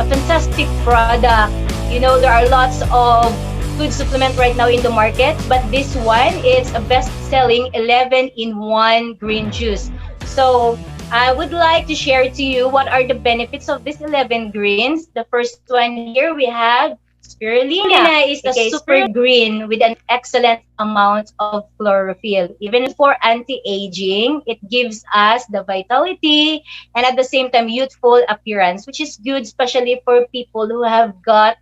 a fantastic product. You know, there are lots of food supplement right now in the market, but this one is a best-selling 11 in 1 green juice. So I would like to share to you what are the benefits of this 11 greens. The first one here we have spirulina. Okay, super green with an excellent amount of chlorophyll. Even for anti-aging, it gives us the vitality and at the same time youthful appearance, which is good, especially for people who have got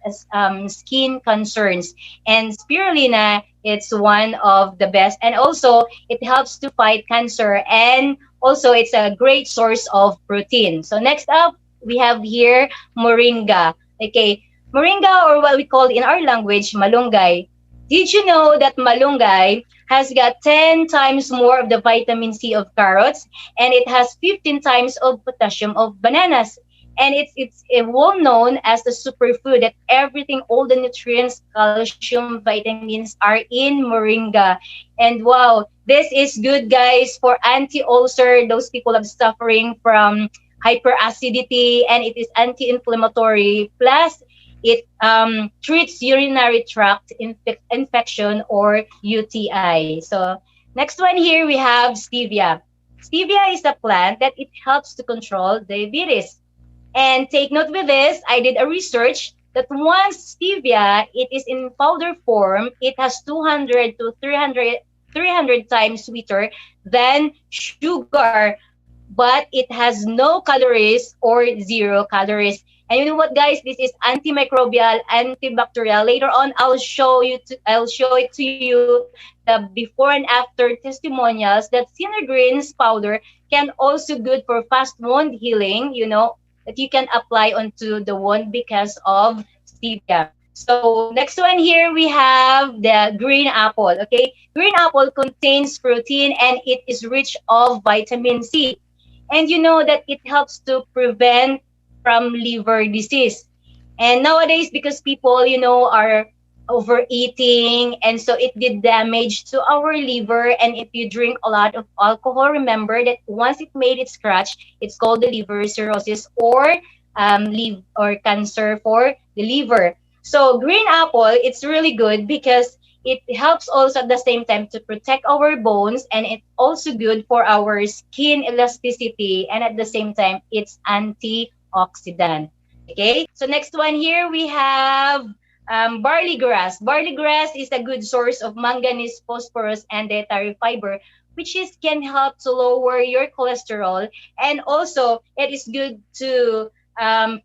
skin concerns. And spirulina, it's one of the best, and also it helps to fight cancer, and also it's a great source of protein. So next up, we have here moringa. Okay, moringa, or what we call in our language malunggay. Did you know that malunggay has got 10 times more of the vitamin C of carrots, and it has 15 times of potassium of bananas? And it's well known as the superfood, that everything, all the nutrients, calcium, vitamins are in moringa. And wow, this is good, guys, for anti-ulcer, those people are suffering from hyperacidity, and it is anti-inflammatory. Plus, it treats urinary tract infection or UTI. So next one here we have stevia. Stevia is a plant that it helps to control diabetes. And take note with this, I did a research that once stevia, it is in powder form, it has 200 to 300 times sweeter than sugar, but it has no calories or zero calories. And you know what, guys? This is antimicrobial, antibacterial. Later on, I'll show it to you the before and after testimonials that Synergreens powder can also good for fast wound healing. You know, that you can apply onto the wound because of stevia. So next one here we have the green apple. Okay, green apple contains protein and it is rich of vitamin C. And you know that it helps to prevent from liver disease. And nowadays, because people, you know, are overeating, and so it did damage to our liver. And if you drink a lot of alcohol, remember that once it made its scratch, it's called the liver cirrhosis, or or cancer for the liver. So green apple, it's really good because it helps also at the same time to protect our bones, and it's also good for our skin elasticity, and at the same time it's antioxidant. Okay, so next one here we have barley grass. Barley grass is a good source of manganese, phosphorus, and dietary fiber, which is can help to lower your cholesterol, and also it is good to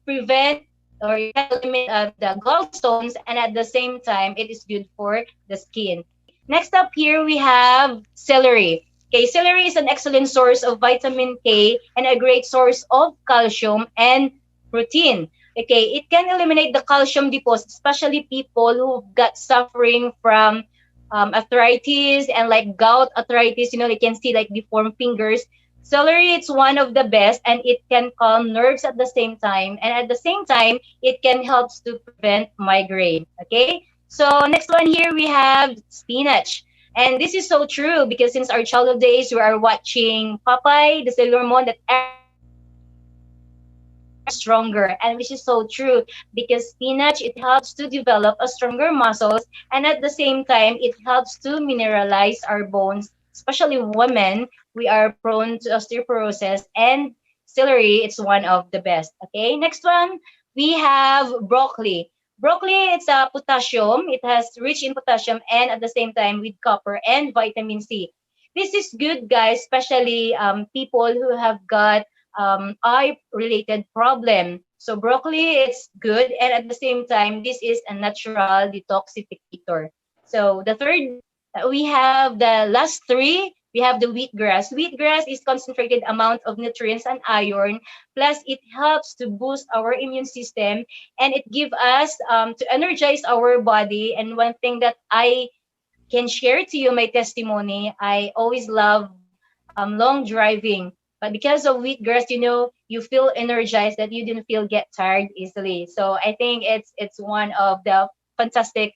prevent, or it can eliminate the gallstones, and at the same time it is good for the skin. Next up here we have celery. Okay, celery is an excellent source of vitamin K and a great source of calcium and protein. Okay, it can eliminate the calcium deposit, especially people who got suffering from arthritis and like gout arthritis. You know, they can see like deformed fingers. Celery, it's one of the best, and it can calm nerves at the same time. And at the same time, it can help to prevent migraine. Okay, so next one here we have spinach. And this is so true because since our childhood days, we are watching Popeye, the Sailor Moon, that stronger, and which is so true because spinach, it helps to develop a stronger muscles, and at the same time it helps to mineralize our bones, especially women. We are prone to osteoporosis, and celery, it's one of the best. Okay, next one we have broccoli. Broccoli, it's a potassium, it has rich in potassium, and at the same time with copper and vitamin C. This is good, guys, especially people who have got eye related problem. So broccoli, it's good, and at the same time this is a natural detoxificator. So the third, we have the last three. We have the wheatgrass. Wheatgrass is concentrated amount of nutrients and iron, plus it helps to boost our immune system, and it give us to energize our body. And one thing that I can share to you my testimony. I always love long driving, but because of wheatgrass, you know, you feel energized, that you didn't feel get tired easily. So I think it's one of the fantastic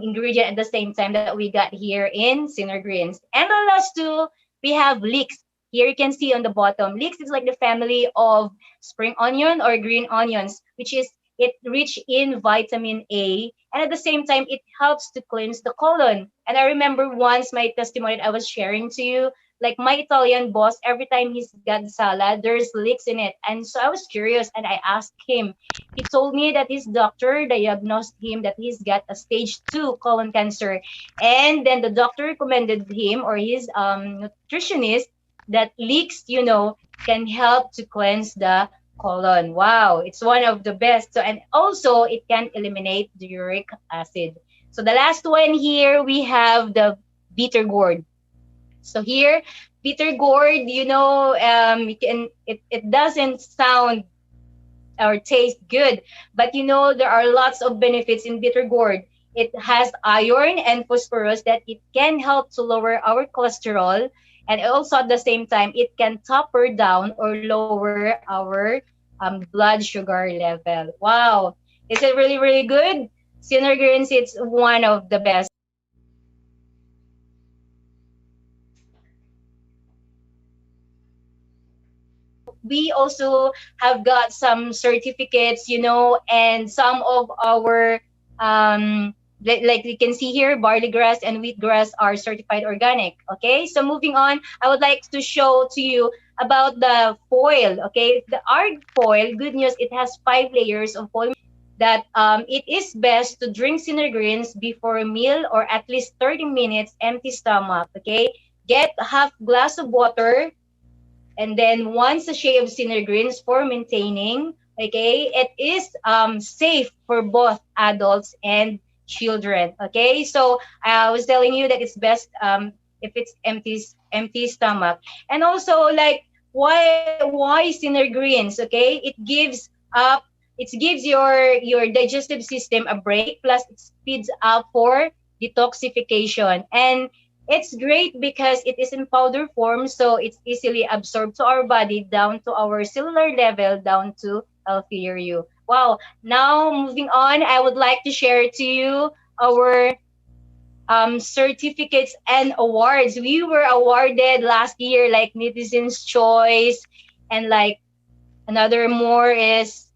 ingredient at the same time that we got here in Synergreens. And the last two, we have leeks. Here you can see on the bottom, leeks is like the family of spring onion or green onions, which is it rich in vitamin A, and at the same time, it helps to cleanse the colon. And I remember once my testimony that I was sharing to you, like my Italian boss, every time he's got salad, there's leeks in it. And so I was curious and I asked him. He told me that his doctor diagnosed him that he's got a stage 2 colon cancer. And then the doctor recommended him or his nutritionist that leeks, can help to cleanse the colon. Wow, it's one of the best. So, and also it can eliminate the uric acid. So the last one here, we have the bitter gourd. So here, bitter gourd, it doesn't sound or taste good, but there are lots of benefits in bitter gourd. It has iron and phosphorus that it can help to lower our cholesterol, and also at the same time it can taper down or lower our blood sugar level. Wow, is it really really good? Synergreens, it's one of the best. We also have got some certificates, and some of our like you can see here, barley grass and wheatgrass are certified organic. Okay, so moving on, I would like to show to you about the foil. Okay, the art foil. Good news, it has 5 layers of foil, that it is best to drink Synergreens before a meal or at least 30 minutes empty stomach. Okay, get a half glass of water and then one sachet of Synergreens for maintaining. Okay, it is safe for both adults and children. Okay, so I was telling you that it's best if it's empty stomach, and also like why Synergreens? Okay, it gives up. It gives your digestive system a break. Plus, it speeds up for detoxification, and it's great because it is in powder form, so it's easily absorbed to our body, down to our cellular level, down to healthier you. Wow. Now, moving on, I would like to share to you our certificates and awards. We were awarded last year, like Netizen's Choice, and like another more is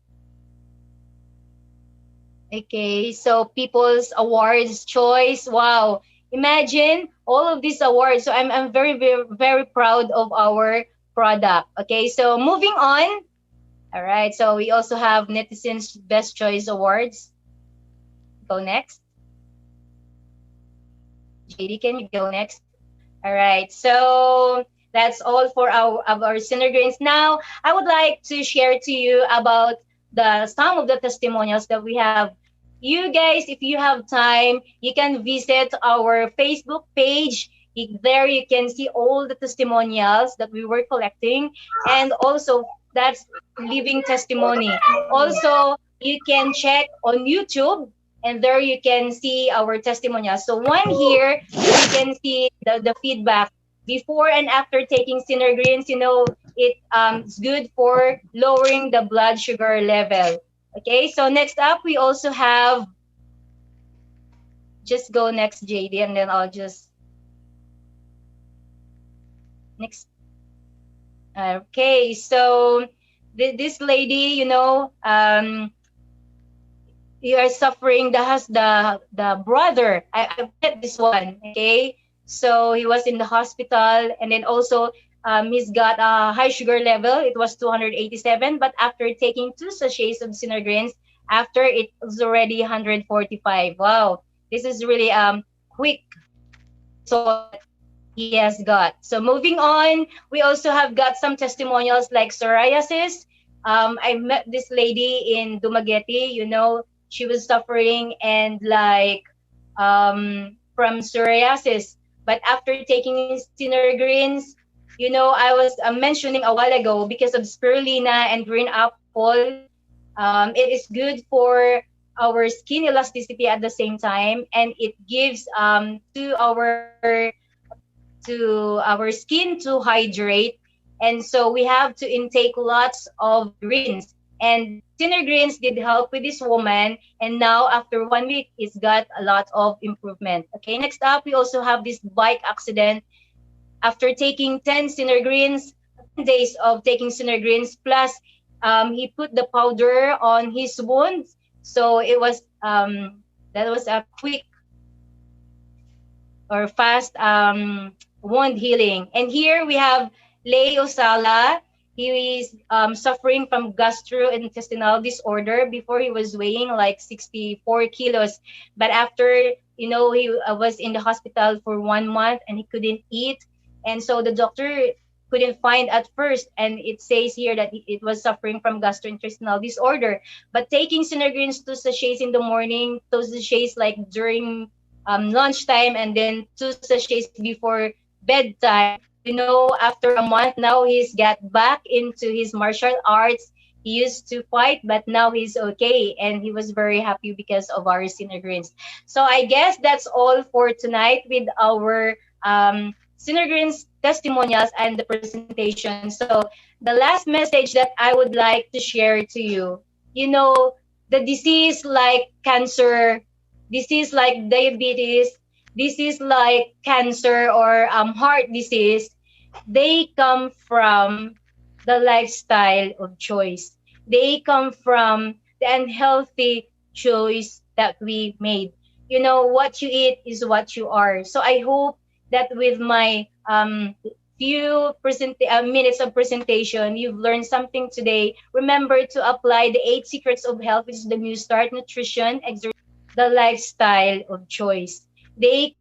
okay, so People's Awards Choice. Wow. Imagine all of these awards. So I'm very, very, very proud of our product. Okay, so moving on. All right, so we also have Netizens Best Choice Awards. Go next. JD, can you go next? All right, so that's all for our Synergreens. Now, I would like to share to you about the some of the testimonials that we have. You guys, if you have time, you can visit our Facebook page. There you can see all the testimonials that we were collecting, and also that's living testimony. Also, you can check on YouTube, and there you can see our testimonials. So one here, you can see the feedback before and after taking Synergreens. It's good for lowering the blood sugar level. Okay, so next up, we also have, just go next, JD, and then I'll just, next. Okay, so this lady, you are suffering, the has the brother. I've met this one, okay? So he was in the hospital, and then also he's got a high sugar level. It was 287, but after taking 2 sachets of Synergreens, after it was already 145. Wow, this is really quick result that he has got. So moving on, we also have got some testimonials like psoriasis. I met this lady in Dumaguete. She was suffering and like from psoriasis, but after taking Synergreens, I was mentioning a while ago, because of spirulina and green apple, it is good for our skin elasticity at the same time, and it gives to our skin to hydrate. And so we have to intake lots of greens. And Synergreens did help with this woman. And now after 1 week, it's got a lot of improvement. Okay, next up, we also have this bike accident. After taking 10 Synergreens, 10 days of taking Synergreens, plus He put the powder on his wounds, so it was that was a quick or fast wound healing. And here we have Lei Osala. He is suffering from gastrointestinal disorder. Before he was weighing like 64 kilos, but after he was in the hospital for 1 month and he couldn't eat, and so the doctor couldn't find at first, and it says here that it was suffering from gastrointestinal disorder. But taking Synergreens, 2 sachets in the morning, 2 sachets like during lunchtime, and then 2 sachets before bedtime. After a month, now he's got back into his martial arts. He used to fight, but now he's okay, and he was very happy because of our Synergreens. So I guess that's all for tonight with our Synergreens testimonials and the presentation. So the last message that I would like to share to you, the disease like cancer, disease like diabetes, disease like cancer or heart disease, they come from the lifestyle of choice. They come from the unhealthy choice that we made. What you eat is what you are. So I hope that with my few minutes of presentation, you've learned something today. Remember to apply the 8 secrets of health, which is the New Start nutrition, exercise, the lifestyle of choice. They